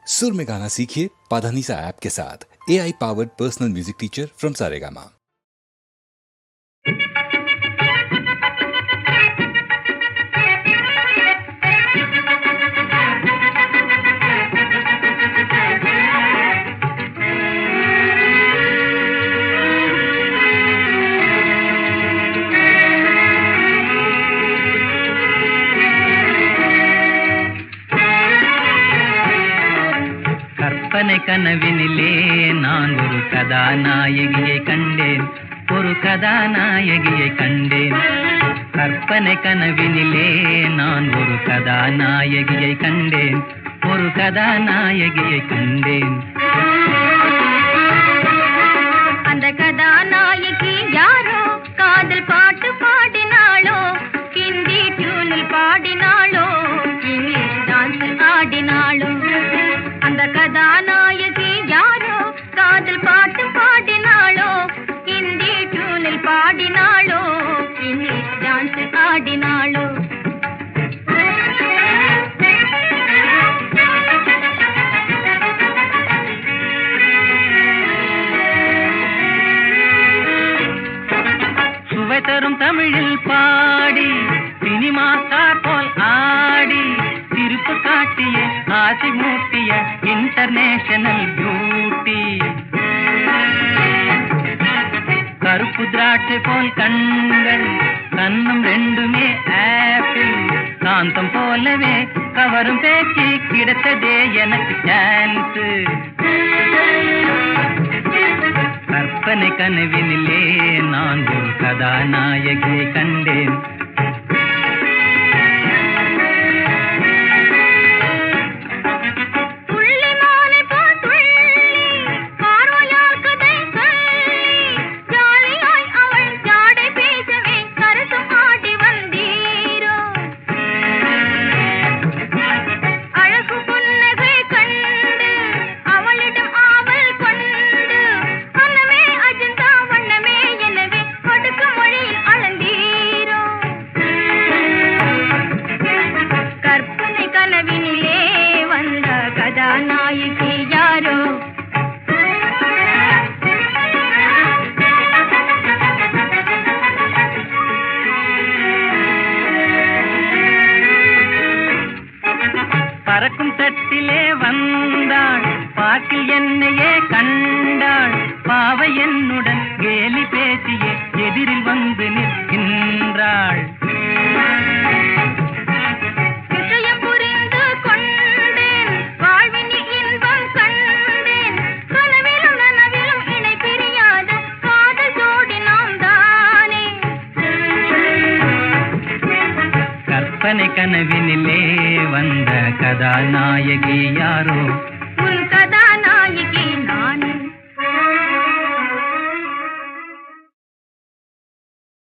सुर में गाना सीखिए पाधानीसा ऐप के साथ। AI powered personal music teacher from Saregama. கற்பனை கனவினிலே நான் ஒரு கதாநாயகியை கண்டேன், ஒரு கதாநாயகியை கண்டேன். கற்பனை கனவினிலே நான் ஒரு கதாநாயகியை கண்டேன், ஒரு கதாநாயகியை கண்டேன். அந்த கதாநாயகி யாரோ, காதல் பாட்டு பாடினாளோ, ஹிந்தி டியூனில் பாடினாளோ, இங்கிலீஷ் டான்ஸ் ஆடினாளோ. அந்த கதாநாயகி யாரோ, காதல் பாட்டு பாடினாளோ, ஹிந்தி டியூனில் பாடினாளோ, இங்கிலீஷ் டான்ஸ் ஆடினாளோ. சுவை தரும் தமிழில் பாடி சினிமா ஸ்டார் போல் ஆடி திருப்பு காட்டிய ஆசை மூட்டிய இன்டர்நேஷனல் பியூட்டி. கருப்பு திராட்சை போல் கண்கள், கண்ணும் ரெண்டுமே ஆப்பிள், காந்தம் போலவே கவரும் பேச்சு கிடைத்ததே எனக்கு சான்ஸ். கற்பனை கனவினிலே நான் ஒரு கதாநாயகியை கண்டேன். கதாநாயகி யாரோ, பறக்கும் தட்டிலே வந்தாள், பார்க்கில் என்னையே கண்டாள், பாவை என்னுடன் கேலி பேசியே எதிரில் வந்து நிற்கின்றாள். கற்பனை கனவினிலே வந்த கதாநாயகி யாரோ.